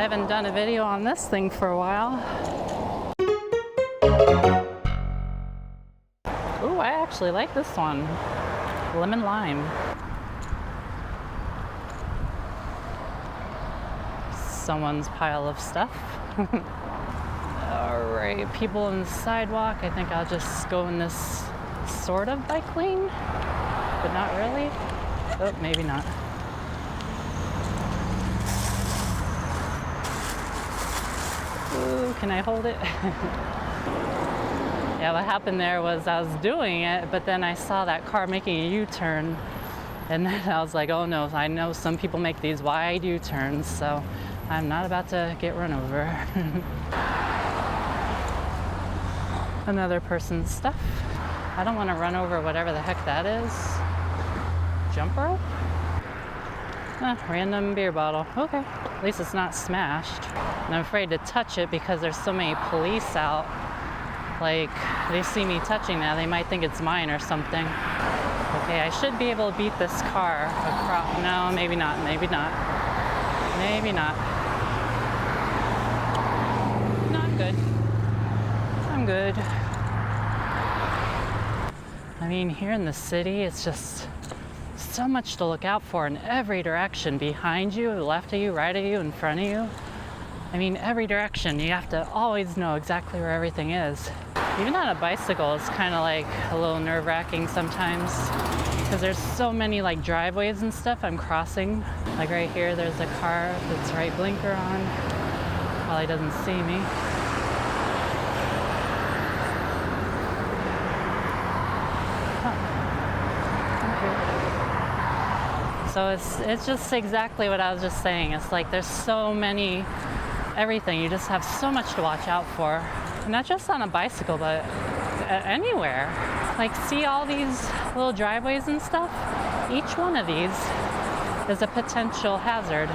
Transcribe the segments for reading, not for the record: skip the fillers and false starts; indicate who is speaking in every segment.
Speaker 1: I haven't done a video on this thing for a while. Ooh, I actually like this one. Lemon lime. Someone's pile of stuff. Alright, people on the sidewalk. I think I'll just go in this sort of bike lane, but not really. Oh, maybe not. Ooh, can I hold it? Yeah, what happened there was I was doing it, but then I saw that car making a U-turn, and then I was like, oh no, I know some people make these wide U-turns, so I'm not about to get run over. Another person's stuff. I don't want to run over whatever the heck that is. Jump rope? Random beer bottle. Okay, at least it's not smashed. And I'm afraid to touch it because there's so many police out. Like, they see me touching that, they might think it's mine or something. Okay, I should be able to beat this car across. No, maybe not, maybe not. Maybe not. No, I'm good. I'm good. I mean, here in the city, it's just so much to look out for in every direction. Behind you, left of you, right of you, in front of you. I mean, every direction. You have to always know exactly where everything is. Even on a bicycle, it's kind of like a little nerve-wracking sometimes because there's so many like driveways and stuff I'm crossing. Like right here, there's a car that's right blinker on. Probably doesn't see me. So it's just exactly what I was just saying. It's like there's so many, everything. You just have so much to watch out for. And not just on a bicycle, but anywhere. Like, see all these little driveways and stuff? Each one of these is a potential hazard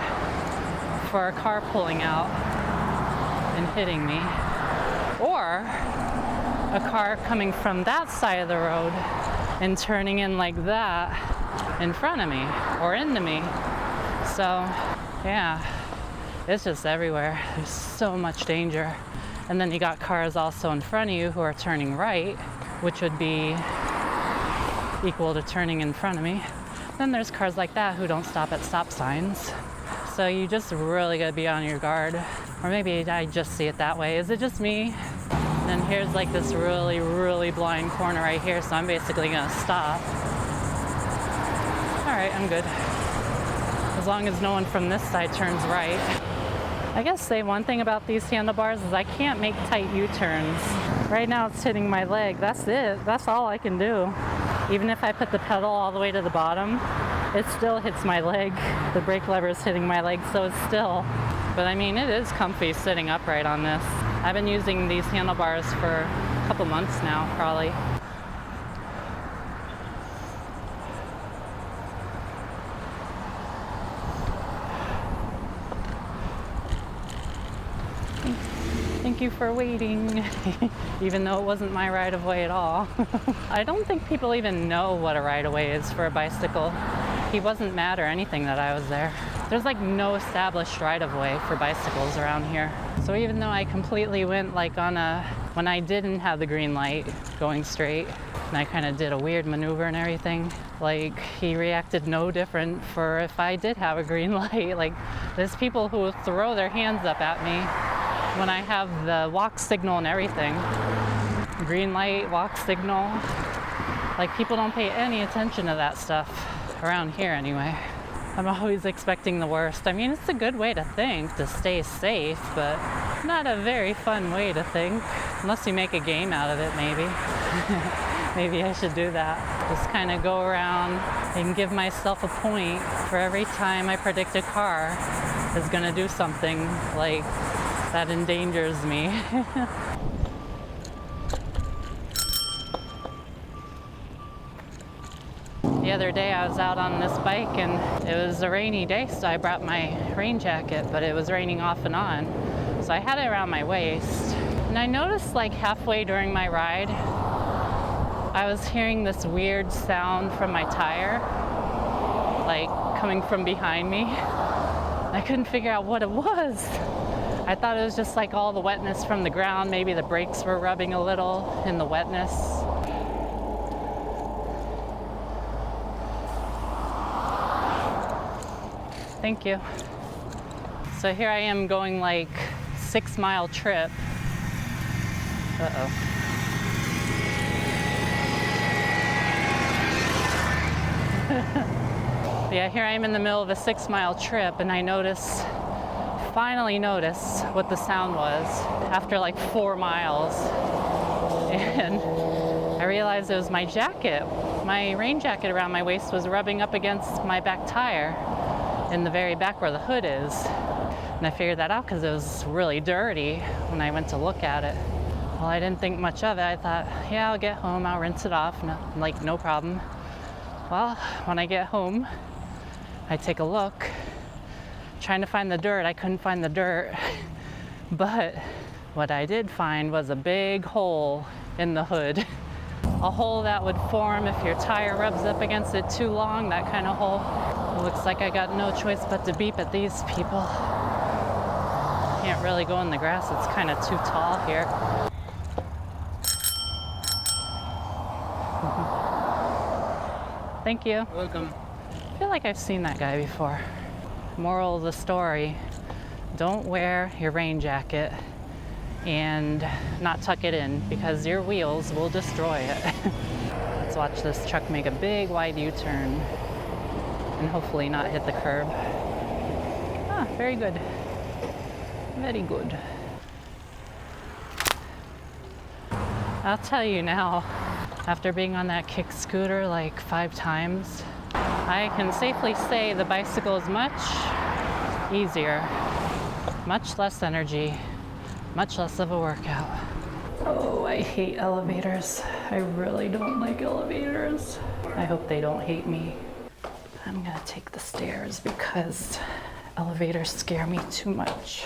Speaker 1: for a car pulling out and hitting me. Or a car coming from that side of the road and turning in like that in front of me or into me. So yeah, it's just everywhere. There's so much danger. And then you got cars also in front of you who are turning right, which would be equal to turning in front of me. Then there's cars like that who don't stop at stop signs. So you just really gotta be on your guard. Or maybe I just see it that way. Is it just me? And then here's like this really, really blind corner right here, so I'm basically gonna stop. All right, I'm good. As long as no one from this side turns right. I guess say one thing about these handlebars is I can't make tight U-turns. Right now it's hitting my leg. That's it. That's all I can do. Even if I put the pedal all the way to the bottom, it still hits my leg. The brake lever is hitting my leg, so it's still. But I mean, it is comfy sitting upright on this. I've been using these handlebars for a couple months now, probably. Thank you for waiting, even though it wasn't my right-of-way at all. I don't think people even know what a right-of-way is for a bicycle. He wasn't mad or anything that I was there. There's like no established right-of-way for bicycles around here. So even though I completely went like on when I didn't have the green light going straight, and I kind of did a weird maneuver and everything, like he reacted no different for if I did have a green light. Like there's people who throw their hands up at me when I have the walk signal and everything. Green light, walk signal. Like people don't pay any attention to that stuff around here anyway. I'm always expecting the worst. I mean, it's a good way to think, to stay safe, but not a very fun way to think. Unless you make a game out of it, maybe. Maybe I should do that. Just kind of go around and give myself a point for every time I predict a car is gonna do something like that endangers me. The other day I was out on this bike and it was a rainy day, so I brought my rain jacket, but it was raining off and on. So I had it around my waist. And I noticed like halfway during my ride, I was hearing this weird sound from my tire, like coming from behind me. I couldn't figure out what it was. I thought it was just like all the wetness from the ground. Maybe the brakes were rubbing a little in the wetness. Thank you. So here I am going like 6-mile trip. Uh-oh. Yeah, here I am in the middle of a 6-mile trip, and I finally notice what the sound was after like 4 miles. And I realized it was my jacket. My rain jacket around my waist was rubbing up against my back tire in the very back where the hood is. And I figured that out because it was really dirty when I went to look at it. Well, I didn't think much of it. I thought, yeah, I'll get home, I'll rinse it off, no problem. Well, when I get home, I take a look, trying to find the dirt. I couldn't find the dirt, but what I did find was a big hole in the hood. A hole that would form if your tire rubs up against it too long, that kind of hole. It looks like I got no choice but to beep at these people. Can't really go in the grass, it's kind of too tall here. Thank you.
Speaker 2: Welcome.
Speaker 1: I feel like I've seen that guy before. Moral of the story, don't wear your rain jacket and not tuck it in because your wheels will destroy it. Let's watch this truck make a big wide U-turn and hopefully not hit the curb. Ah, very good. Very good. I'll tell you now, after being on that kick scooter like 5 times, I can safely say the bicycle is much easier, much less energy, much less of a workout. Oh, I hate elevators. I really don't like elevators. I hope they don't hate me. I'm gonna take the stairs because elevators scare me too much.